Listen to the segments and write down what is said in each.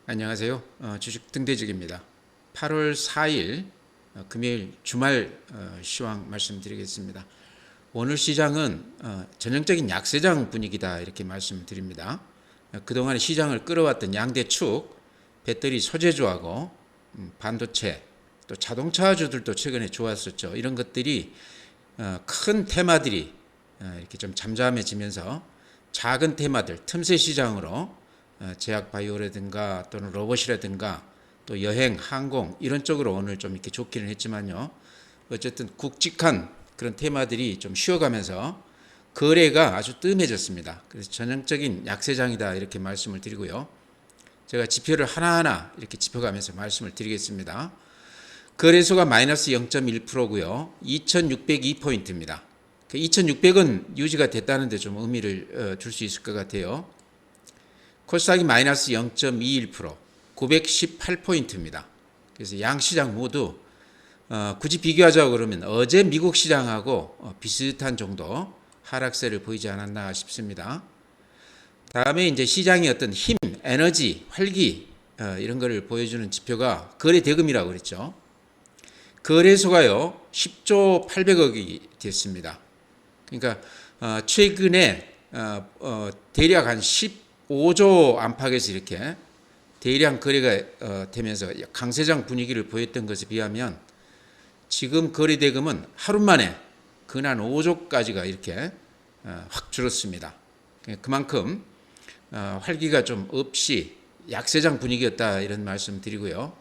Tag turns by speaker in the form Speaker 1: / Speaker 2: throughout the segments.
Speaker 1: 안녕하세요. 주식 등대직입니다. 8월 4일 금요일 주말 시황 말씀드리겠습니다. 오늘 시장은 전형적인 약세장 분위기다 이렇게 말씀드립니다. 그동안 시장을 끌어왔던 양대축, 배터리 소재주하고 반도체, 또 자동차주들도 최근에 좋았었죠. 이런 것들이 큰 테마들이 이렇게 좀 잠잠해지면서 작은 테마들, 틈새 시장으로 제약 바이오라든가 또는 로봇이라든가 또 여행, 항공 이런 쪽으로 오늘 좀 이렇게 좋기는 했지만요. 어쨌든 굵직한 그런 테마들이 좀 쉬어가면서 거래가 아주 뜸해졌습니다. 그래서 전형적인 약세장이다 이렇게 말씀을 드리고요. 제가 지표를 하나하나 이렇게 짚어가면서 말씀을 드리겠습니다. 거래소가 마이너스 0.1%고요. 2602포인트입니다. 2600은 유지가 됐다는 데 좀 의미를 줄 수 있을 것 같아요. 코스닥이 마이너스 0.21%, 918포인트입니다. 그래서 양 시장 모두 굳이 비교하자고 그러면 어제 미국 시장하고 비슷한 정도 하락세를 보이지 않았나 싶습니다. 다음에 이제 시장의 어떤 힘, 에너지, 활기 이런 거를 보여주는 지표가 거래 대금이라고 그랬죠. 거래소가요 10조 800억이 됐습니다. 그러니까 최근에 대략 한 15조 안팎에서 이렇게 대량 거래가 되면서 강세장 분위기를 보였던 것에 비하면 지금 거래 대금은 하루 만에 근한 5조까지가 이렇게 확 줄었습니다. 그만큼 활기가 좀 없이 약세장 분위기였다 이런 말씀 드리고요.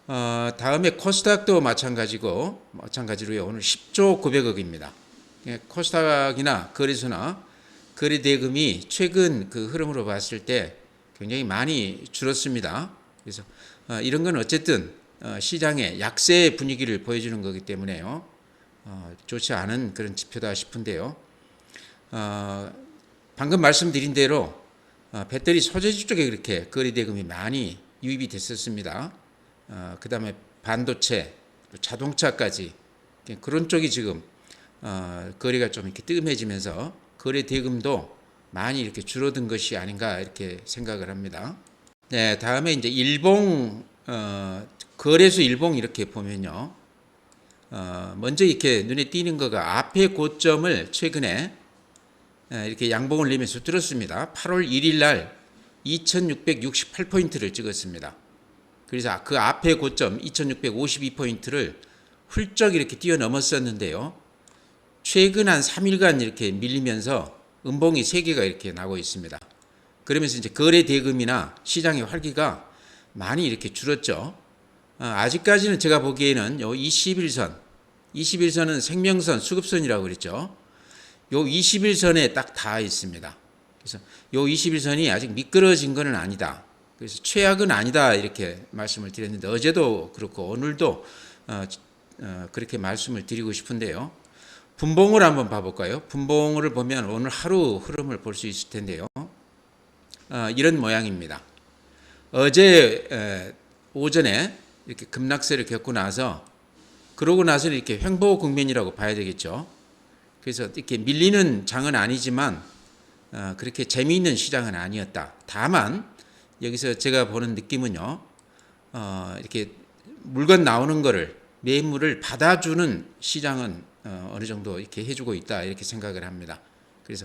Speaker 1: 다음에 코스닥도 마찬가지로요. 오늘 10조 900억입니다. 코스닥이나 거래소나 거래 대금이 최근 그 흐름으로 봤을 때 굉장히 많이 줄었습니다. 그래서 이런 건 어쨌든 시장의 약세 분위기를 보여주는 거기 때문에요. 좋지 않은 그런 지표다 싶은데요. 방금 말씀드린 대로 배터리 소재주 쪽에 그렇게 거래 대금이 많이 유입이 됐었습니다. 그 다음에 반도체, 자동차까지 그런 쪽이 지금 거래가 좀 이렇게 뜸해지면서 거래 대금도 많이 이렇게 줄어든 것이 아닌가 이렇게 생각을 합니다. 네, 다음에 이제 일봉 거래소 일봉 이렇게 보면요. 먼저 이렇게 눈에 띄는 거가 앞에 고점을 최근에 이렇게 양봉을 내면서 뚫었습니다. 8월 1일 날 2668포인트를 찍었습니다. 그래서 그 앞에 고점 2652포인트를 훌쩍 이렇게 뛰어넘었었는데요. 최근 한 3일간 이렇게 밀리면서 음봉이 3개가 이렇게 나고 있습니다. 그러면서 이제 거래 대금이나 시장의 활기가 많이 이렇게 줄었죠. 아직까지는 제가 보기에는 요 21선은 생명선, 수급선이라고 그랬죠. 요 21선에 딱 닿아 있습니다. 그래서 요 21선이 아직 미끄러진 건 아니다. 그래서 최악은 아니다 이렇게 말씀을 드렸는데 어제도 그렇고 오늘도 그렇게 말씀을 드리고 싶은데요. 분봉을 한번 봐볼까요? 분봉을 보면 오늘 하루 흐름을 볼 수 있을 텐데요. 이런 모양입니다. 어제 오전에 이렇게 급락세를 겪고 나서 그러고 나서 이렇게 횡보 국면이라고 봐야 되겠죠. 그래서 이렇게 밀리는 장은 아니지만 그렇게 재미있는 시장은 아니었다. 다만 여기서 제가 보는 느낌은요. 이렇게 물건 나오는 거를 매물을 받아주는 시장은 어느 정도 이렇게 해주고 있다 이렇게 생각을 합니다. 그래서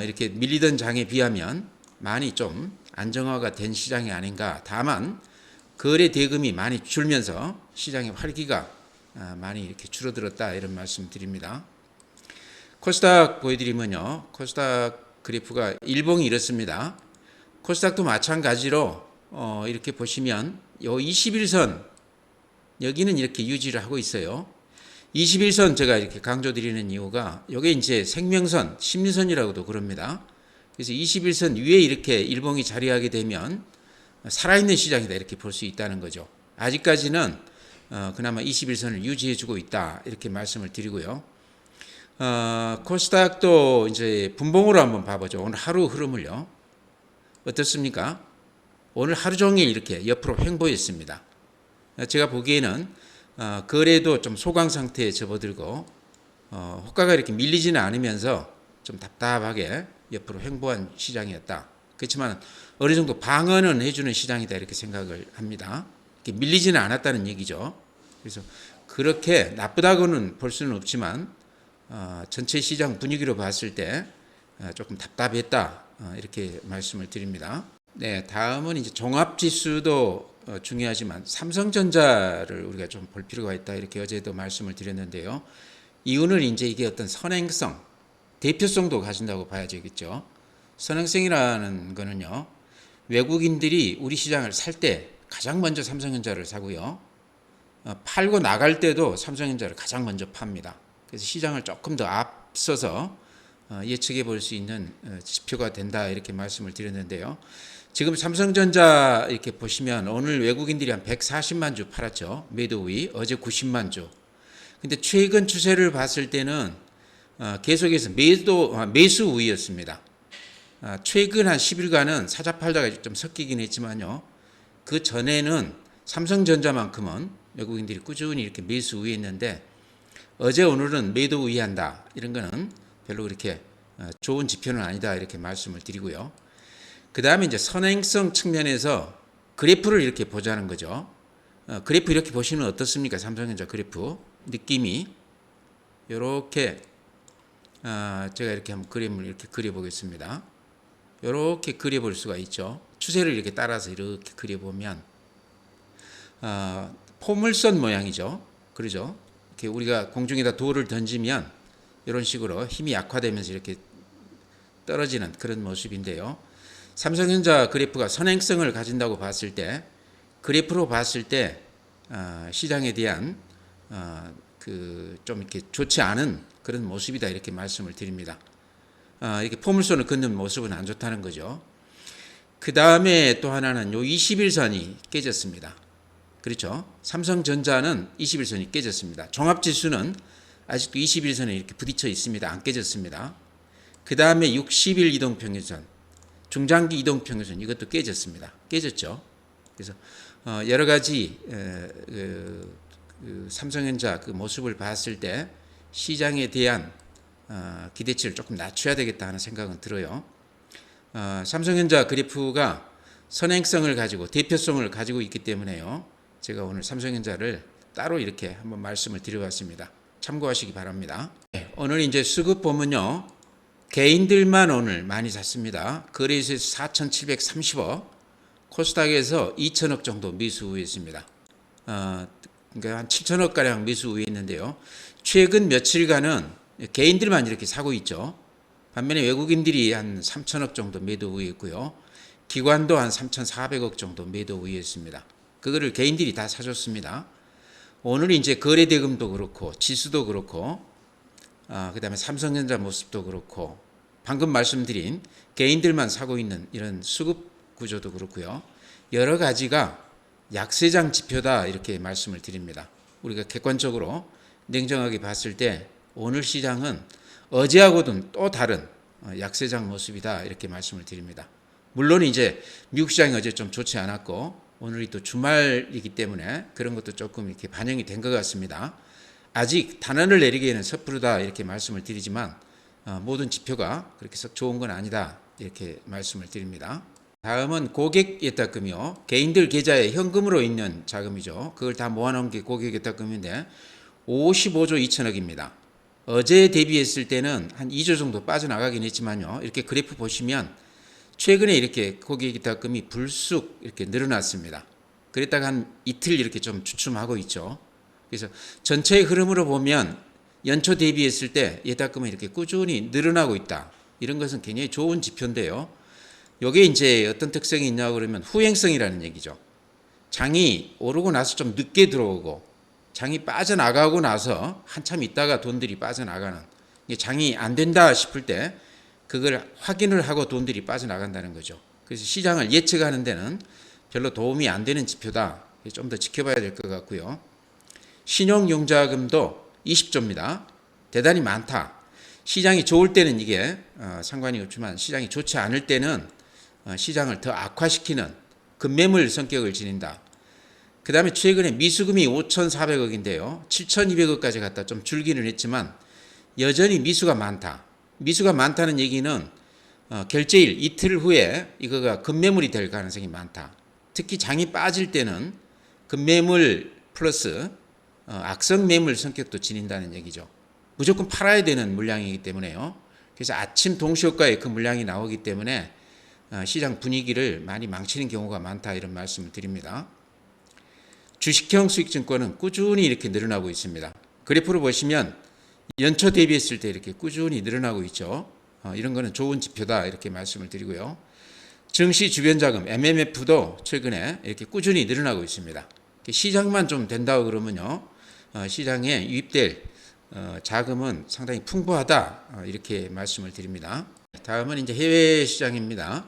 Speaker 1: 이렇게 밀리던 장에 비하면 많이 좀 안정화가 된 시장이 아닌가. 다만 거래 대금이 많이 줄면서 시장의 활기가 많이 이렇게 줄어들었다 이런 말씀 드립니다. 코스닥 보여드리면요. 코스닥 그래프가 일봉이 이렇습니다. 코스닥도 마찬가지로 이렇게 보시면 요 21선 여기는 이렇게 유지를 하고 있어요. 21선 제가 이렇게 강조드리는 이유가 이게 이제 생명선, 심리선이라고도 그럽니다. 그래서 21선 위에 이렇게 일봉이 자리하게 되면 살아있는 시장이다 이렇게 볼 수 있다는 거죠. 아직까지는 그나마 21선을 유지해주고 있다 이렇게 말씀을 드리고요. 코스닥도 이제 분봉으로 한번 봐보죠. 오늘 하루 흐름을요. 어떻습니까? 오늘 하루 종일 이렇게 옆으로 횡보했습니다. 제가 보기에는 거래도 좀 소강 상태에 접어들고 호가가 이렇게 밀리지는 않으면서 좀 답답하게 옆으로 횡보한 시장이었다. 그렇지만 어느 정도 방어는 해주는 시장이다 이렇게 생각을 합니다. 이렇게 밀리지는 않았다는 얘기죠. 그래서 그렇게 나쁘다고는 볼 수는 없지만 전체 시장 분위기로 봤을 때 조금 답답했다 이렇게 말씀을 드립니다. 네, 다음은 이제 종합지수도 중요하지만 삼성전자를 우리가 좀 볼 필요가 있다 이렇게 어제도 말씀을 드렸는데요. 이유는 이제 이게 어떤 선행성, 대표성도 가진다고 봐야 되겠죠. 선행성이라는 거는요, 외국인들이 우리 시장을 살 때 가장 먼저 삼성전자를 사고요. 팔고 나갈 때도 삼성전자를 가장 먼저 팝니다. 그래서 시장을 조금 더 앞서서 예측해 볼 수 있는 지표가 된다 이렇게 말씀을 드렸는데요. 지금 삼성전자 이렇게 보시면 오늘 외국인들이 한 140만 주 팔았죠. 매도 우위, 어제 90만 주. 근데 최근 추세를 봤을 때는 계속해서 매수 우위였습니다. 최근 한 10일간은 사자 팔자가 좀 섞이긴 했지만요. 그 전에는 삼성전자만큼은 외국인들이 꾸준히 이렇게 매수 우위했는데 어제 오늘은 매도 우위한다 이런 거는 별로 그렇게 좋은 지표는 아니다 이렇게 말씀을 드리고요. 그 다음에 이제 선행성 측면에서 그래프를 이렇게 보자는 거죠. 그래프 이렇게 보시면 어떻습니까? 삼성전자 그래프 느낌이 이렇게 제가 이렇게 한번 그림을 이렇게 그려보겠습니다. 이렇게 그려볼 수가 있죠. 추세를 이렇게 따라서 이렇게 그려보면 포물선 모양이죠. 그러죠? 이렇게 우리가 공중에다 돌을 던지면 이런 식으로 힘이 약화되면서 이렇게 떨어지는 그런 모습인데요. 삼성전자 그래프가 선행성을 가진다고 봤을 때 그래프로 봤을 때 시장에 대한 좀 이렇게 좋지 않은 그런 모습이다 이렇게 말씀을 드립니다. 이렇게 포물선을 긋는 모습은 안 좋다는 거죠. 그 다음에 또 하나는 요 21선이 깨졌습니다. 그렇죠? 삼성전자는 21선이 깨졌습니다. 종합지수는 아직도 21선에 이렇게 부딪혀 있습니다. 안 깨졌습니다. 그 다음에 60일 이동평균선, 중장기 이동평균선 이것도 깨졌습니다. 깨졌죠. 그래서 여러 가지 삼성전자 그 모습을 봤을 때 시장에 대한 기대치를 조금 낮춰야 되겠다 하는 생각은 들어요. 삼성전자 그래프가 선행성을 가지고 대표성을 가지고 있기 때문에요. 제가 오늘 삼성전자를 따로 이렇게 한번 말씀을 드려봤습니다. 참고하시기 바랍니다. 네, 오늘 이제 수급 보면요. 개인들만 오늘 많이 샀습니다. 거래소에서 4,730억, 코스닥에서 2천억 정도 매수 우위했습니다. 그러니까 한 7천억 가량 매수 우위했는데요. 최근 며칠간은 개인들만 이렇게 사고 있죠. 반면에 외국인들이 한 3천억 정도 매도 우위했고요. 기관도 한 3,400억 정도 매도 우위했습니다. 그거를 개인들이 다 사줬습니다. 오늘 이제 거래대금도 그렇고 지수도 그렇고 그다음에 삼성전자 모습도 그렇고 방금 말씀드린 개인들만 사고 있는 이런 수급 구조도 그렇고요. 여러 가지가 약세장 지표다 이렇게 말씀을 드립니다. 우리가 객관적으로 냉정하게 봤을 때 오늘 시장은 어제하고는 또 다른 약세장 모습이다 이렇게 말씀을 드립니다. 물론 이제 미국 시장이 어제 좀 좋지 않았고 오늘이 또 주말이기 때문에 그런 것도 조금 이렇게 반영이 된 것 같습니다. 아직 단언을 내리기에는 섣부르다 이렇게 말씀을 드리지만 모든 지표가 그렇게 썩 좋은 건 아니다 이렇게 말씀을 드립니다. 다음은 고객 예탁금이요. 개인들 계좌에 현금으로 있는 자금이죠. 그걸 다 모아놓은 게 고객 예탁금인데 55조 2천억입니다. 어제 대비했을 때는 한 2조 정도 빠져나가긴 했지만요. 이렇게 그래프 보시면 최근에 이렇게 고객 예탁금이 불쑥 이렇게 늘어났습니다. 그랬다가 한 이틀 이렇게 좀 주춤하고 있죠. 그래서 전체의 흐름으로 보면 연초 대비했을 때 예탁금은 이렇게 꾸준히 늘어나고 있다. 이런 것은 굉장히 좋은 지표인데요. 이게 이제 어떤 특성이 있냐고 그러면 후행성이라는 얘기죠. 장이 오르고 나서 좀 늦게 들어오고 장이 빠져나가고 나서 한참 있다가 돈들이 빠져나가는, 장이 안 된다 싶을 때 그걸 확인을 하고 돈들이 빠져나간다는 거죠. 그래서 시장을 예측하는 데는 별로 도움이 안 되는 지표다. 좀 더 지켜봐야 될 것 같고요. 신용융자금도 20조입니다. 대단히 많다. 시장이 좋을 때는 이게 상관이 없지만 시장이 좋지 않을 때는 시장을 더 악화시키는 급매물 성격을 지닌다. 그 다음에 최근에 미수금이 5,400억인데요. 7,200억까지 갔다 좀 줄기는 했지만 여전히 미수가 많다. 미수가 많다는 얘기는 결제일 이틀 후에 이거가 급매물이 될 가능성이 많다. 특히 장이 빠질 때는 급매물 플러스 악성 매물 성격도 지닌다는 얘기죠. 무조건 팔아야 되는 물량이기 때문에요. 그래서 아침 동시효과에 그 물량이 나오기 때문에 시장 분위기를 많이 망치는 경우가 많다, 이런 말씀을 드립니다. 주식형 수익증권은 꾸준히 이렇게 늘어나고 있습니다. 그래프로 보시면 연초 대비했을 때 이렇게 꾸준히 늘어나고 있죠. 이런 거는 좋은 지표다, 이렇게 말씀을 드리고요. 증시 주변 자금 MMF도 최근에 이렇게 꾸준히 늘어나고 있습니다. 시장만 좀 된다고 그러면요, 시장에 유입될 자금은 상당히 풍부하다, 이렇게 말씀을 드립니다. 다음은 이제 해외 시장입니다.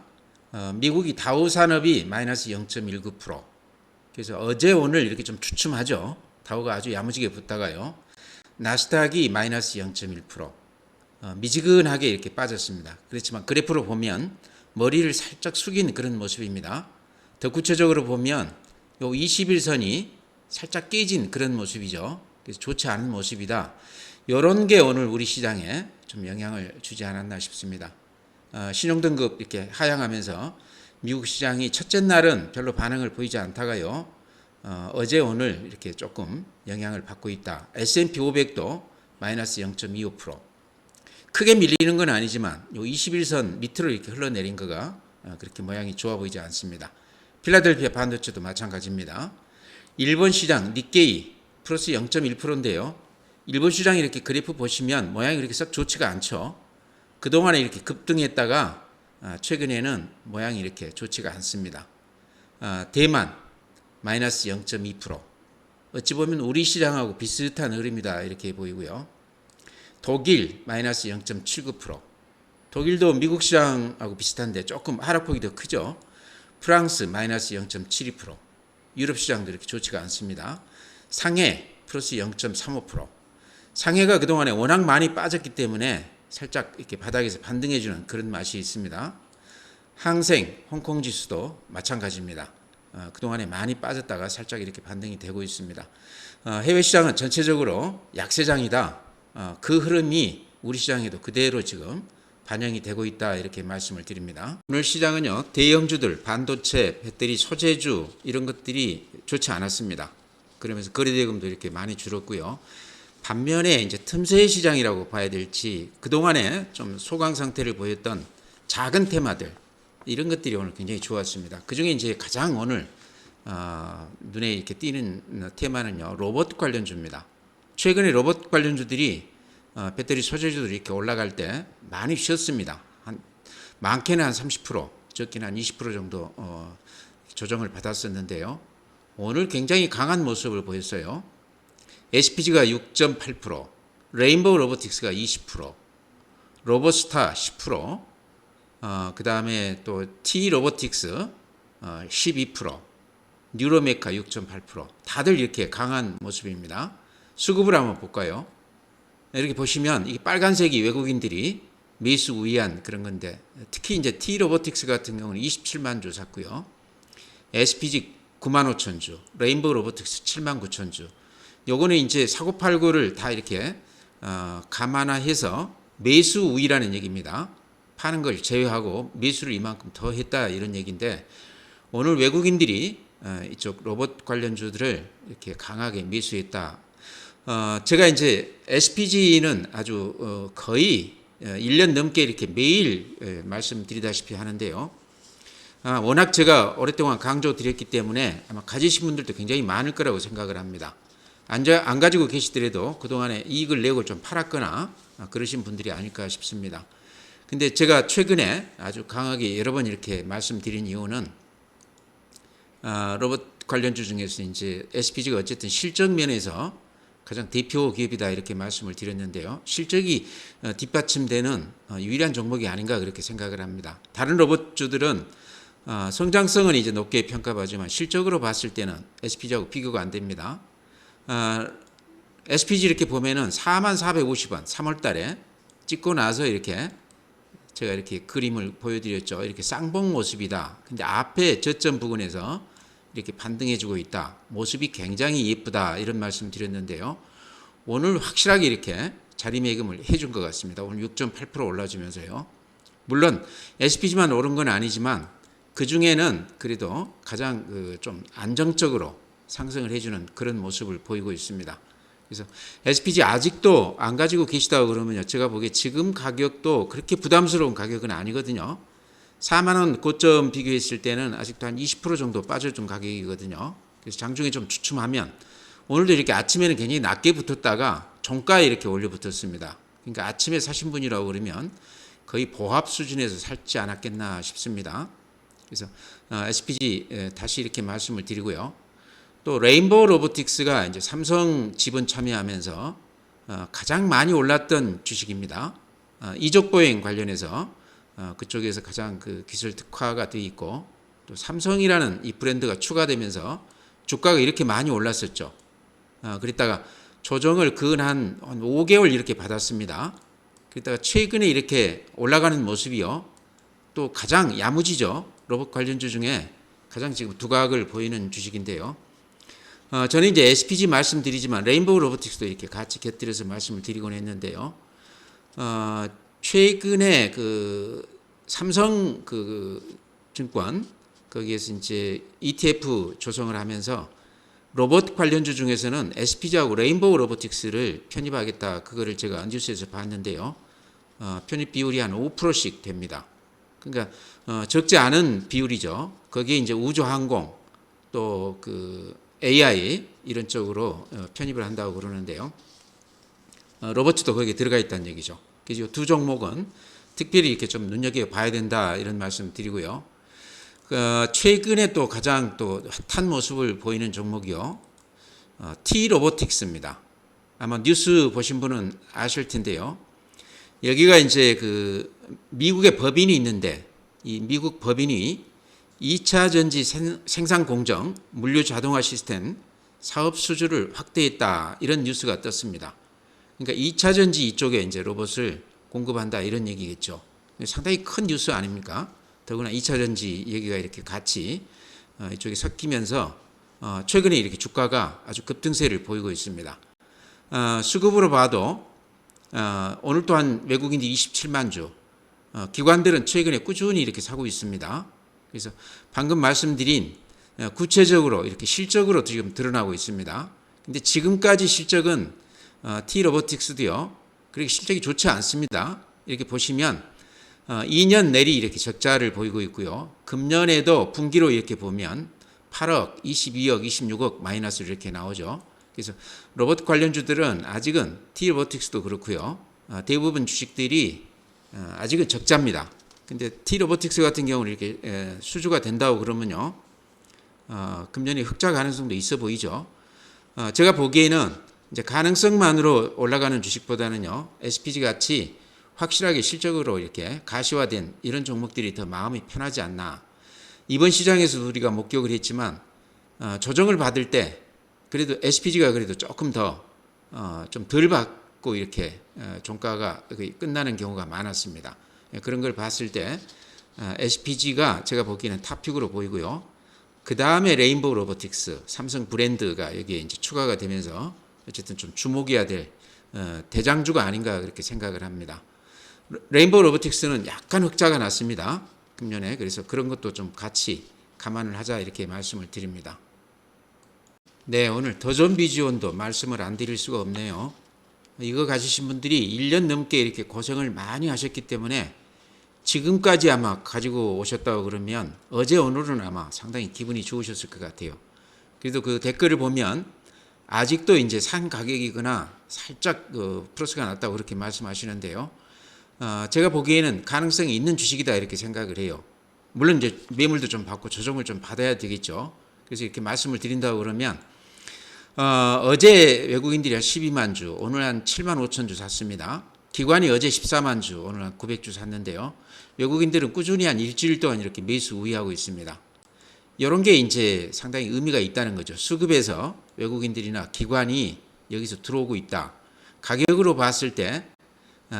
Speaker 1: 미국이 다우 산업이 마이너스 0.19%. 그래서 어제 오늘 이렇게 좀 주춤하죠. 다우가 아주 야무지게 붙다가요. 나스닥이 마이너스 0.1%. 미지근하게 이렇게 빠졌습니다. 그렇지만 그래프로 보면 머리를 살짝 숙인 그런 모습입니다. 더 구체적으로 보면 요 21선이 살짝 깨진 그런 모습이죠. 그래서 좋지 않은 모습이다. 이런 게 오늘 우리 시장에 좀 영향을 주지 않았나 싶습니다. 신용등급 이렇게 하향하면서 미국 시장이 첫째 날은 별로 반응을 보이지 않다가요, 어제 오늘 이렇게 조금 영향을 받고 있다. S&P 500도 마이너스 0.25%. 크게 밀리는 건 아니지만 요 21선 밑으로 이렇게 흘러내린 거가 그렇게 모양이 좋아 보이지 않습니다. 필라델피아 반도체도 마찬가지입니다. 일본 시장 니케이 플러스 0.1%인데요. 일본 시장 이렇게 그래프 보시면 모양이 그렇게 썩 좋지가 않죠. 그동안에 이렇게 급등했다가 최근에는 모양이 이렇게 좋지가 않습니다. 대만 마이너스 0.2%. 어찌 보면 우리 시장하고 비슷한 흐름이다, 이렇게 보이고요. 독일 마이너스 0.79%. 독일도 미국 시장하고 비슷한데 조금 하락폭이 더 크죠. 프랑스 마이너스 0.72%. 유럽 시장도 이렇게 좋지가 않습니다. 상해 플러스 0.35%. 상해가 그동안에 워낙 많이 빠졌기 때문에 살짝 이렇게 바닥에서 반등해주는 그런 맛이 있습니다. 항생, 홍콩 지수도 마찬가지입니다. 그동안에 많이 빠졌다가 살짝 이렇게 반등이 되고 있습니다. 해외 시장은 전체적으로 약세장이다. 그 흐름이 우리 시장에도 그대로 지금 반영이 되고 있다, 이렇게 말씀을 드립니다. 오늘 시장은요, 대형주들, 반도체, 배터리, 소재주 이런 것들이 좋지 않았습니다. 그러면서 거래대금도 이렇게 많이 줄었고요. 반면에 이제 틈새 시장이라고 봐야 될지 그동안에 좀 소강 상태를 보였던 작은 테마들, 이런 것들이 오늘 굉장히 좋았습니다. 그 중에 이제 가장 오늘 눈에 이렇게 띄는 테마는요, 로봇 관련주입니다. 최근에 로봇 관련주들이 배터리 소재주들이 이렇게 올라갈 때 많이 쉬었습니다. 많게는 한 30%, 적게는 한 20% 정도 조정을 받았었는데요. 오늘 굉장히 강한 모습을 보였어요. SPG가 6.8%, 레인보우 로보틱스가 20%, 로보스타 10%, 그 다음에 또 T 로보틱스 12%, 뉴로메카 6.8%, 다들 이렇게 강한 모습입니다. 수급을 한번 볼까요? 이렇게 보시면 이게 빨간색이 외국인들이 매수 우위한 그런 건데, 특히 이제 T 로보틱스 같은 경우는 27만 주 샀고요. SPG 9만 5천 주, 레인보우 로보틱스 7만 9천 주. 요거는 이제 사고팔고를 다 이렇게 감안해서 매수 우위라는 얘기입니다. 파는 걸 제외하고 매수를 이만큼 더 했다, 이런 얘기인데, 오늘 외국인들이 이쪽 로봇 관련주들을 이렇게 강하게 매수했다. 제가 이제 SPG는 아주 거의 1년 넘게 이렇게 매일 말씀드리다시피 하는데요. 워낙 제가 오랫동안 강조드렸기 때문에 아마 가지신 분들도 굉장히 많을 거라고 생각을 합니다. 안 가지고 계시더라도 그동안에 이익을 내고 좀 팔았거나 그러신 분들이 아닐까 싶습니다. 근데 제가 최근에 아주 강하게 여러 번 이렇게 말씀드린 이유는 로봇 관련주 중에서 이제 SPG가 어쨌든 실적 면에서 가장 대표 기업이다, 이렇게 말씀을 드렸는데요. 실적이 뒷받침되는 유일한 종목이 아닌가 그렇게 생각을 합니다. 다른 로봇주들은 성장성은 이제 높게 평가받지만 실적으로 봤을 때는 SPG하고 비교가 안 됩니다. SPG 이렇게 보면은 4450원 3월 달에 찍고 나서 이렇게 제가 이렇게 그림을 보여드렸죠. 이렇게 쌍봉 모습이다. 근데 앞에 저점 부근에서 이렇게 반등해주고 있다. 모습이 굉장히 예쁘다, 이런 말씀 드렸는데요. 오늘 확실하게 이렇게 자리매김을 해준 것 같습니다. 오늘 6.8% 올라주면서요. 물론 SPG만 오른 건 아니지만 그 중에는 그래도 가장 좀 안정적으로 상승을 해주는 그런 모습을 보이고 있습니다. 그래서 SPG 아직도 안 가지고 계시다고 그러면요, 제가 보기에 지금 가격도 그렇게 부담스러운 가격은 아니거든요. 4만 원 고점 비교했을 때는 아직도 한 20% 정도 빠져준 가격이거든요. 그래서 장중에 좀 주춤하면 오늘도 이렇게 아침에는 굉장히 낮게 붙었다가 종가에 이렇게 올려 붙었습니다. 그러니까 아침에 사신 분이라고 그러면 거의 보합 수준에서 살지 않았겠나 싶습니다. 그래서 SPG 다시 이렇게 말씀을 드리고요. 또 레인보우 로보틱스가 이제 삼성 지분 참여하면서 가장 많이 올랐던 주식입니다. 이족보행 관련해서 그쪽에서 가장 그 기술 특화가 되어 있고 또 삼성이라는 이 브랜드가 추가되면서 주가가 이렇게 많이 올랐었죠. 그랬다가 조정을 근 한 5개월 이렇게 받았습니다. 그랬다가 최근에 이렇게 올라가는 모습이요. 또 가장 야무지죠. 로봇 관련주 중에 가장 지금 두각을 보이는 주식인데요. 저는 이제 SPG 말씀드리지만 레인보우 로보틱스도 이렇게 같이 곁들여서 말씀을 드리곤 했는데요. 최근에 그 삼성 그 증권 거기에서 이제 ETF 조성을 하면서 로봇 관련주 중에서는 SPG하고 레인보우 로보틱스를 편입하겠다. 그거를 제가 뉴스에서 봤는데요. 편입 비율이 한 5%씩 됩니다. 그러니까 적지 않은 비율이죠. 거기에 이제 우주항공 또 그 AI 이런 쪽으로 편입을 한다고 그러는데요. 로봇도 거기에 들어가 있다는 얘기죠. 그래서 두 종목은 특별히 이렇게 좀 눈여겨봐야 된다 이런 말씀 드리고요. 최근에 또 가장 또 핫한 모습을 보이는 종목이요. T-로보틱스입니다. 아마 뉴스 보신 분은 아실 텐데요. 여기가 이제 그 미국의 법인이 있는데 이 미국 법인이 2차 전지 생산 공정 물류 자동화 시스템 사업 수주를 확대했다 이런 뉴스가 떴습니다. 그러니까 2차 전지 이쪽에 이제 로봇을 공급한다 이런 얘기겠죠. 상당히 큰 뉴스 아닙니까? 더구나 2차 전지 얘기가 이렇게 같이 이쪽에 섞이면서 최근에 이렇게 주가가 아주 급등세를 보이고 있습니다. 수급으로 봐도 오늘 또한 외국인들이 27만 주, 기관들은 최근에 꾸준히 이렇게 사고 있습니다. 그래서 방금 말씀드린 구체적으로 이렇게 실적으로 지금 드러나고 있습니다. 근데 지금까지 실적은 T-로보틱스도요. 그렇게 실적이 좋지 않습니다. 이렇게 보시면 2년 내리 이렇게 적자를 보이고 있고요. 금년에도 분기로 이렇게 보면 8억, 22억, 26억 마이너스로 이렇게 나오죠. 그래서 로봇 관련주들은 아직은 T-로보틱스도 그렇고요. 대부분 주식들이 아직은 적자입니다. 근데 T-로보틱스 같은 경우는 이렇게 수주가 된다고 그러면요. 금년에 흑자 가능성도 있어 보이죠. 제가 보기에는 이제 가능성만으로 올라가는 주식보다는요. SPG 같이 확실하게 실적으로 이렇게 가시화된 이런 종목들이 더 마음이 편하지 않나. 이번 시장에서도 우리가 목격을 했지만 조정을 받을 때 그래도 SPG가 그래도 조금 더 좀 덜 받고 이렇게 종가가 끝나는 경우가 많았습니다. 그런 걸 봤을 때 SPG가 제가 보기에는 탑픽으로 보이고요. 그 다음에 레인보우 로보틱스, 삼성 브랜드가 여기에 이제 추가가 되면서 어쨌든 좀 주목해야 될 대장주가 아닌가 그렇게 생각을 합니다. 레인보우 로보틱스는 약간 흑자가 났습니다. 금년에. 그래서 그런 것도 좀 같이 감안을 하자 이렇게 말씀을 드립니다. 네, 오늘 더존비지온도 말씀을 안 드릴 수가 없네요. 이거 가지신 분들이 1년 넘게 이렇게 고생을 많이 하셨기 때문에 지금까지 아마 가지고 오셨다고 그러면 어제 오늘은 아마 상당히 기분이 좋으셨을 것 같아요. 그래도 그 댓글을 보면 아직도 이제 산 가격이거나 살짝 플러스가 났다고 그렇게 말씀하시는데요. 제가 보기에는 가능성이 있는 주식이다 이렇게 생각을 해요. 물론 이제 매물도 좀 받고 조정을 좀 받아야 되겠죠. 그래서 이렇게 말씀을 드린다고 그러면 어제 외국인들이 한 12만 주, 오늘 한 7만 5천 주 샀습니다. 기관이 어제 14만 주, 오늘 한 900주 샀는데요. 외국인들은 꾸준히 한 일주일 동안 이렇게 매수 우위하고 있습니다. 이런 게 이제 상당히 의미가 있다는 거죠. 수급에서 외국인들이나 기관이 여기서 들어오고 있다. 가격으로 봤을 때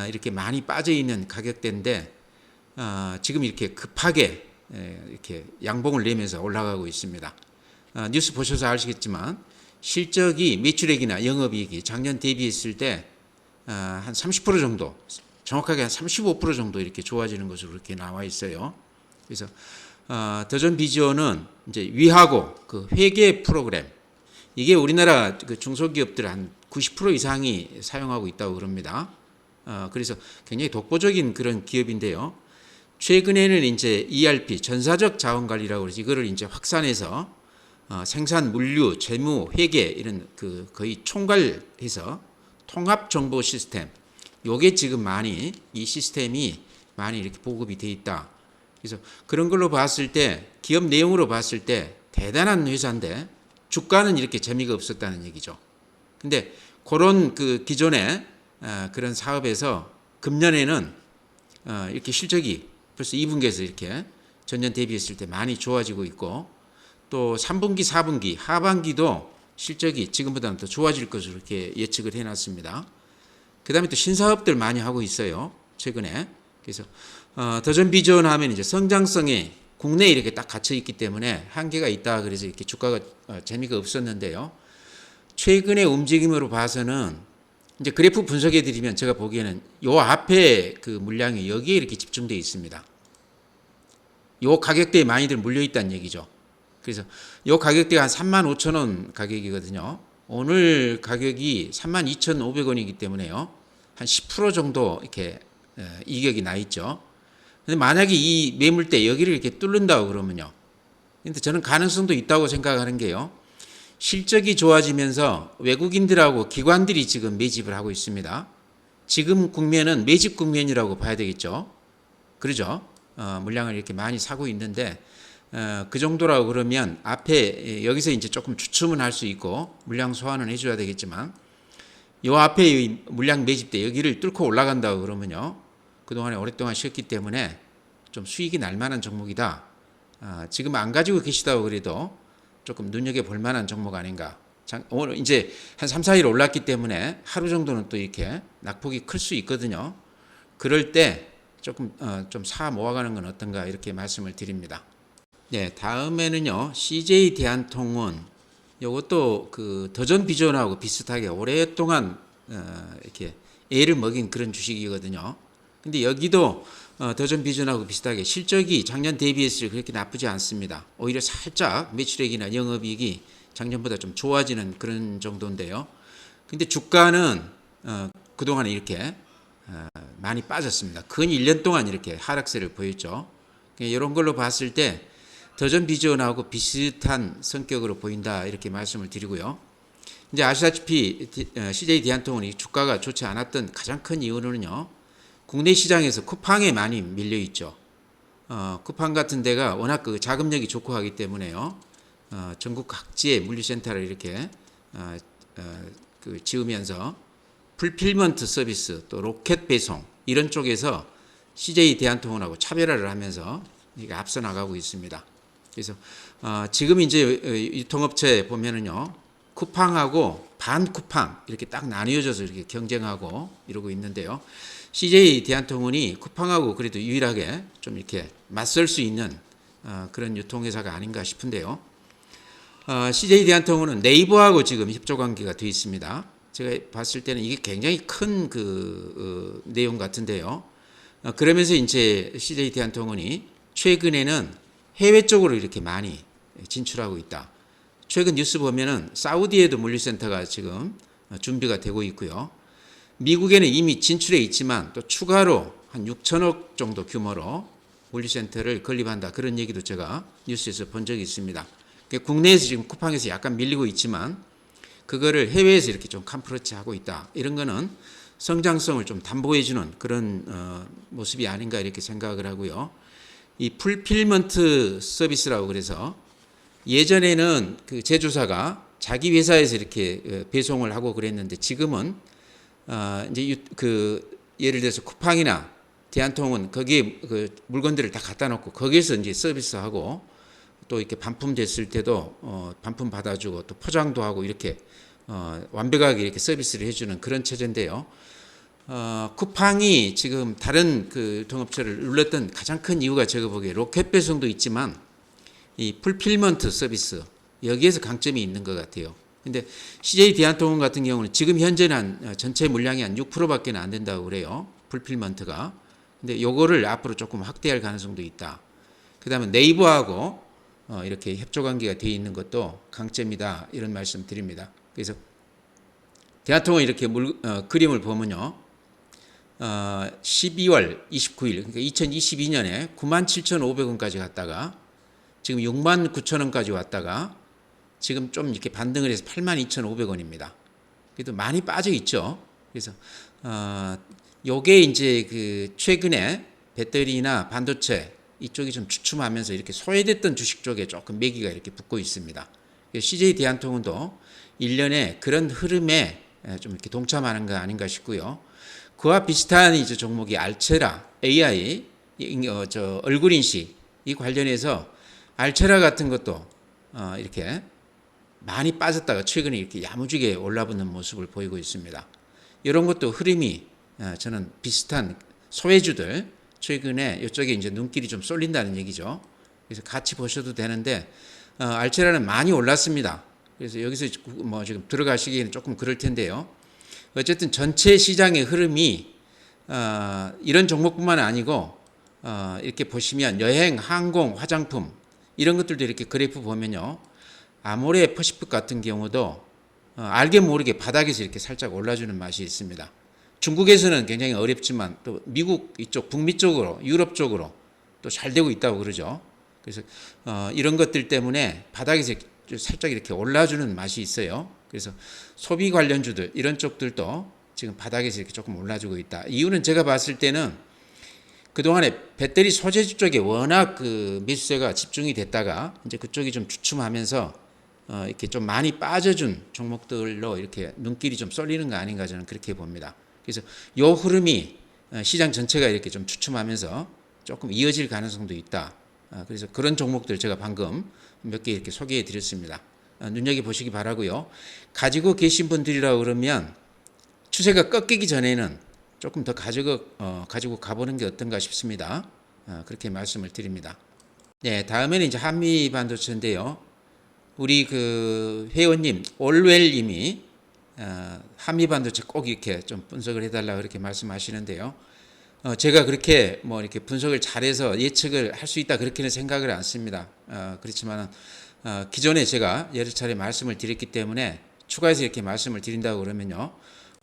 Speaker 1: 이렇게 많이 빠져 있는 가격대인데 지금 이렇게 급하게 이렇게 양봉을 내면서 올라가고 있습니다. 뉴스 보셔서 아시겠지만 실적이 매출액이나 영업이익이 작년 대비했을 때 한 30% 정도 정확하게 한 35% 정도 이렇게 좋아지는 것으로 이렇게 나와 있어요. 그래서 더전 비지오는 이제 위하고 그 회계 프로그램, 이게 우리나라 그 중소기업들 한 90% 이상이 사용하고 있다고 그럽니다. 그래서 굉장히 독보적인 그런 기업인데요. 최근에는 이제 ERP, 전사적 자원관리라고 그러지, 이거를 이제 확산해서 생산, 물류, 재무, 회계 이런 그 거의 총괄해서 통합 정보 시스템, 요게 지금 많이 이 시스템이 많이 이렇게 보급이 돼 있다. 그래서 그런 걸로 봤을 때 기업 내용으로 봤을 때 대단한 회사인데 주가는 이렇게 재미가 없었다는 얘기죠. 근데 그런 그 기존의 그런 사업에서 금년에는 이렇게 실적이 벌써 2분기에서 이렇게 전년 대비했을 때 많이 좋아지고 있고, 또 3분기, 4분기, 하반기도 실적이 지금보다는 더 좋아질 것으로 이렇게 예측을 해놨습니다. 그 다음에 또 신사업들 많이 하고 있어요, 최근에. 그래서 더전 비전 하면 이제 성장성에 국내에 이렇게 딱 갇혀 있기 때문에 한계가 있다. 그래서 이렇게 주가가 재미가 없었는데요. 최근의 움직임으로 봐서는 이제 그래프 분석해 드리면 제가 보기에는 요 앞에 그 물량이 여기에 이렇게 집중되어 있습니다. 요 가격대에 많이들 물려 있다는 얘기죠. 그래서 요 가격대가 한 35,000원 가격이거든요. 오늘 가격이 32,500원이기 때문에요. 한 10% 정도 이렇게 이격이 나 있죠. 근데 만약에 이 매물대 여기를 이렇게 뚫는다고 그러면요. 근데 저는 가능성도 있다고 생각하는 게요. 실적이 좋아지면서 외국인들하고 기관들이 지금 매집을 하고 있습니다. 지금 국면은 매집 국면이라고 봐야 되겠죠. 그러죠. 물량을 이렇게 많이 사고 있는데 그 정도라고 그러면 앞에 여기서 이제 조금 주춤은 할 수 있고 물량 소화는 해줘야 되겠지만, 요 앞에 물량 매집대 여기를 뚫고 올라간다고 그러면요, 그동안에 오랫동안 쉬었기 때문에 좀 수익이 날 만한 종목이다. 지금 안 가지고 계시다고 그래도 조금 눈여겨볼 만한 종목 아닌가. 오늘 이제 한 3, 4일 올랐기 때문에 하루 정도는 또 이렇게 낙폭이 클 수 있거든요. 그럴 때 조금 좀 사 모아가는 건 어떤가, 이렇게 말씀을 드립니다. 네, 다음에는요, CJ 대한통운, 이것도 그 더전 비전하고 비슷하게 오랫동안 이렇게 애를 먹인 그런 주식이거든요. 근데 여기도 더전 비전하고 비슷하게 실적이 작년 대비했을 때 그렇게 나쁘지 않습니다. 오히려 살짝 매출액이나 영업이익이 작년보다 좀 좋아지는 그런 정도인데요. 근데 주가는 그동안 이렇게 많이 빠졌습니다. 근 1년 동안 이렇게 하락세를 보였죠. 이런 걸로 봤을 때 더전 비전하고 비슷한 성격으로 보인다, 이렇게 말씀을 드리고요. 이제 아시다시피 CJ 대한통운이 주가가 좋지 않았던 가장 큰 이유는요, 국내 시장에서 쿠팡에 많이 밀려 있죠. 쿠팡 같은 데가 워낙 그 자금력이 좋고 하기 때문에요. 전국 각지에 물류센터를 이렇게 그 지으면서 풀필먼트 서비스, 또 로켓 배송 이런 쪽에서 CJ 대한통운하고 차별화를 하면서 이게 앞서 나가고 있습니다. 그래서 지금 이제 유통업체 보면은요, 쿠팡하고 반 쿠팡 이렇게 딱 나뉘어져서 이렇게 경쟁하고 이러고 있는데요. CJ 대한통운이 쿠팡하고 그래도 유일하게 좀 이렇게 맞설 수 있는 그런 유통회사가 아닌가 싶은데요. CJ 대한통운은 네이버하고 지금 협조 관계가 되어 있습니다. 제가 봤을 때는 이게 굉장히 큰 그 내용 같은데요. 그러면서 이제 CJ 대한통운이 최근에는 해외 쪽으로 이렇게 많이 진출하고 있다. 최근 뉴스 보면은 사우디에도 물류센터가 지금 준비가 되고 있고요. 미국에는 이미 진출해 있지만 또 추가로 한 6천억 정도 규모로 물류센터를 건립한다, 그런 얘기도 제가 뉴스에서 본 적이 있습니다. 국내에서 지금 쿠팡에서 약간 밀리고 있지만 그거를 해외에서 이렇게 좀 컴프로치 하고 있다. 이런 거는 성장성을 좀 담보해주는 그런 모습이 아닌가, 이렇게 생각을 하고요. 이 풀필먼트 서비스라고 그래서 예전에는 그 제조사가 자기 회사에서 이렇게 배송을 하고 그랬는데, 지금은 이제 그 예를 들어서 쿠팡이나 대한통운 거기에 그 물건들을 다 갖다 놓고 거기에서 이제 서비스하고, 또 이렇게 반품됐을 때도 반품 받아주고 또 포장도 하고 이렇게 완벽하게 이렇게 서비스를 해주는 그런 체제인데요. 쿠팡이 지금 다른 그 동업체를 눌렀던 가장 큰 이유가 제가 보기에 로켓 배송도 있지만 이 풀필먼트 서비스, 여기에서 강점이 있는 것 같아요. 근데 CJ 대한통운 같은 경우는 지금 현재는 전체 물량이 한 6%밖에 안 된다고 그래요. 풀필먼트가. 근데 요거를 앞으로 조금 확대할 가능성도 있다. 그다음에 네이버하고 이렇게 협조 관계가 되어 있는 것도 강점이다. 이런 말씀 드립니다. 그래서 대한통운 이렇게 그림을 보면요. 12월 29일, 그러니까 2022년에 97,500원까지 갔다가 지금 69,000원까지 왔다가 지금 좀 이렇게 반등을 해서 82,500원입니다. 그래도 많이 빠져 있죠. 그래서 요게 이제 그 최근에 배터리나 반도체 이쪽이 좀 주춤하면서 이렇게 소외됐던 주식 쪽에 조금 매기가 이렇게 붙고 있습니다. CJ 대한통운도 1년에 그런 흐름에 좀 이렇게 동참하는 거 아닌가 싶고요. 그와 비슷한 이제 종목이 알체라, AI, 얼굴 인식 이 관련해서 알체라 같은 것도 이렇게 많이 빠졌다가 최근에 이렇게 야무지게 올라붙는 모습을 보이고 있습니다. 이런 것도 흐름이 저는 비슷한 소외주들 최근에 이쪽에 이제 눈길이 좀 쏠린다는 얘기죠. 그래서 같이 보셔도 되는데 알체라는 많이 올랐습니다. 그래서 여기서 뭐 지금 들어가시기에는 조금 그럴 텐데요. 어쨌든 전체 시장의 흐름이 이런 종목뿐만 아니고 이렇게 보시면 여행, 항공, 화장품 이런 것들도 이렇게 그래프 보면요. 아모레 퍼시픽 같은 경우도 알게 모르게 바닥에서 이렇게 살짝 올라주는 맛이 있습니다. 중국에서는 굉장히 어렵지만 또 미국 이쪽 북미 쪽으로 유럽 쪽으로 또 잘 되고 있다고 그러죠. 그래서 이런 것들 때문에 바닥에서 살짝 이렇게 올라주는 맛이 있어요. 그래서 소비 관련주들 이런 쪽들도 지금 바닥에서 이렇게 조금 올라주고 있다. 이유는 제가 봤을 때는 그동안에 배터리 소재주 쪽에 워낙 그 매수세가 집중이 됐다가 이제 그쪽이 좀 주춤하면서 이렇게 좀 많이 빠져준 종목들로 이렇게 눈길이 좀 쏠리는 거 아닌가 저는 그렇게 봅니다. 그래서 요 흐름이 시장 전체가 이렇게 좀 주춤하면서 조금 이어질 가능성도 있다. 그래서 그런 종목들 제가 방금 몇 개 이렇게 소개해 드렸습니다. 눈여겨 보시기 바라고요. 가지고 계신 분들이라고 그러면 추세가 꺾이기 전에는 조금 더 가지고 가보는 게 어떤가 싶습니다. 그렇게 말씀을 드립니다. 네, 다음에는 이제 한미 반도체인데요. 우리 그 회원님 올웰님이 한미 반도체 꼭 이렇게 좀 분석을 해달라 그렇게 말씀하시는데요. 제가 그렇게 뭐 이렇게 분석을 잘해서 예측을 할 수 있다 그렇게는 생각을 않습니다. 그렇지만 기존에 제가 여러 차례 말씀을 드렸기 때문에 추가해서 이렇게 말씀을 드린다고 그러면요.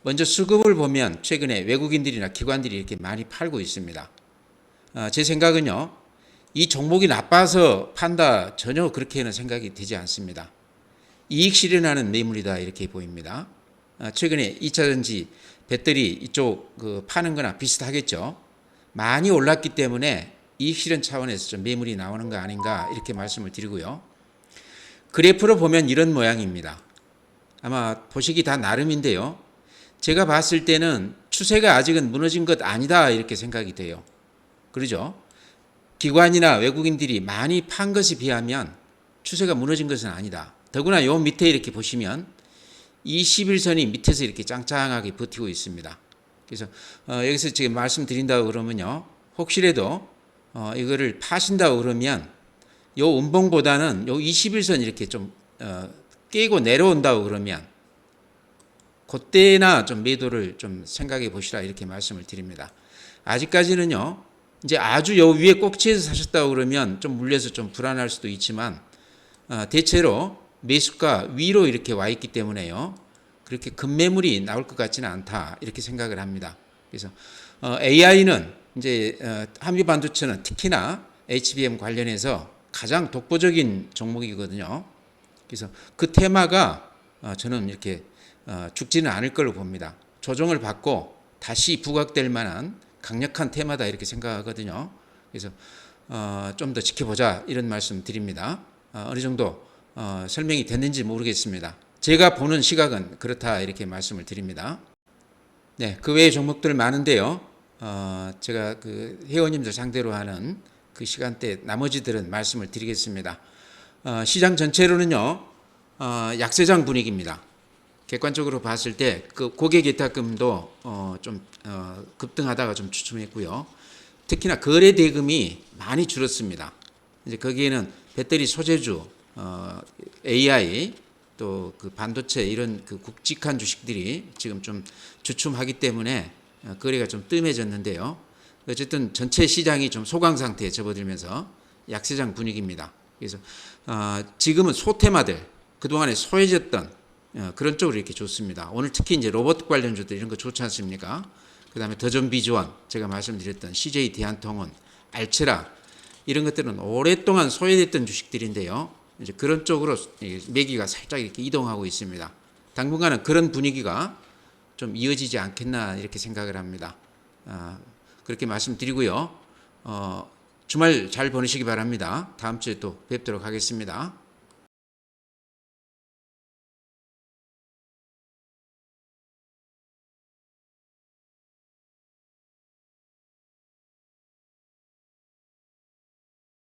Speaker 1: 먼저 수급을 보면 최근에 외국인들이나 기관들이 이렇게 많이 팔고 있습니다. 제 생각은요. 이 종목이 나빠서 판다 전혀 그렇게는 생각이 되지 않습니다. 이익 실현하는 매물이다 이렇게 보입니다. 최근에 2차전지 배터리 이쪽 파는 거나 비슷하겠죠. 많이 올랐기 때문에 이익 실현 차원에서 좀 매물이 나오는 거 아닌가 이렇게 말씀을 드리고요. 그래프로 보면 이런 모양입니다. 아마 보시기 다 나름인데요. 제가 봤을 때는 추세가 아직은 무너진 것 아니다 이렇게 생각이 돼요. 그러죠? 기관이나 외국인들이 많이 판 것에 비하면 추세가 무너진 것은 아니다. 더구나 요 밑에 이렇게 보시면 21선이 밑에서 이렇게 짱짱하게 버티고 있습니다. 그래서 여기서 지금 말씀드린다고 그러면요. 혹시라도 이거를 파신다고 그러면 요 음봉보다는 요 21선 이렇게 좀 깨고 내려온다고 그러면 그때나 좀 매도를 좀 생각해 보시라 이렇게 말씀을 드립니다. 아직까지는요. 이제 아주 요 위에 꼭지에서 사셨다고 그러면 좀 물려서 좀 불안할 수도 있지만 대체로 매수가 위로 이렇게 와 있기 때문에요. 그렇게 급매물이 나올 것 같지는 않다 이렇게 생각을 합니다. 그래서 AI는 이제 한미 반도체는 특히나 HBM 관련해서 가장 독보적인 종목이거든요. 그래서 그 테마가 저는 이렇게 죽지는 않을 걸로 봅니다. 조정을 받고 다시 부각될 만한 강력한 테마다 이렇게 생각하거든요. 그래서 좀 더 지켜보자 이런 말씀 드립니다. 어느 정도 설명이 됐는지 모르겠습니다. 제가 보는 시각은 그렇다 이렇게 말씀을 드립니다. 네, 그 외의 종목들 많은데요. 제가 그 회원님들 상대로 하는 그 시간대 나머지들은 말씀을 드리겠습니다. 시장 전체로는요. 약세장 분위기입니다. 객관적으로 봤을 때 그 고객 예탁금도 좀 급등하다가 좀 주춤했고요. 특히나 거래 대금이 많이 줄었습니다. 이제 거기에는 배터리 소재주, AI 또 그 반도체 이런 그 굵직한 주식들이 지금 좀 주춤하기 때문에 거래가 좀 뜸해졌는데요. 어쨌든 전체 시장이 좀 소강 상태에 접어들면서 약세장 분위기입니다. 그래서 지금은 소테마들 그동안에 소외졌던 그런 쪽으로 이렇게 좋습니다. 오늘 특히 이제 로봇 관련주들 이런 거 좋지 않습니까? 그다음에 더존비주원 제가 말씀드렸던 CJ 대한통운, 알체라 이런 것들은 오랫동안 소외됐던 주식들인데요. 이제 그런 쪽으로 매기가 살짝 이렇게 이동하고 있습니다. 당분간은 그런 분위기가 좀 이어지지 않겠나 이렇게 생각을 합니다. 그렇게 말씀드리고요. 주말 잘 보내시기 바랍니다. 다음 주에 또 뵙도록 하겠습니다.